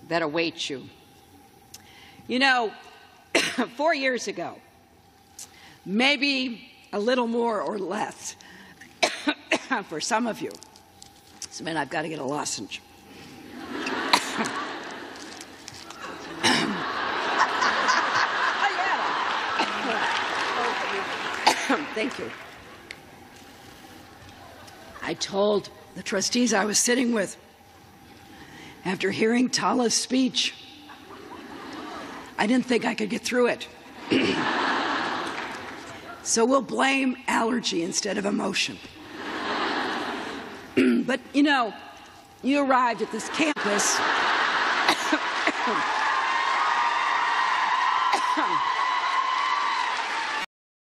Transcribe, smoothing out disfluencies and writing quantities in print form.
that await you. You know, 4 years ago, maybe a little more or less for some of you. This minute I've got to get a lozenge. Thank you. I told the trustees I was sitting with, after hearing Tala's speech, I didn't think I could get through it. So we'll blame allergy instead of emotion. But, you know, you arrived at this campus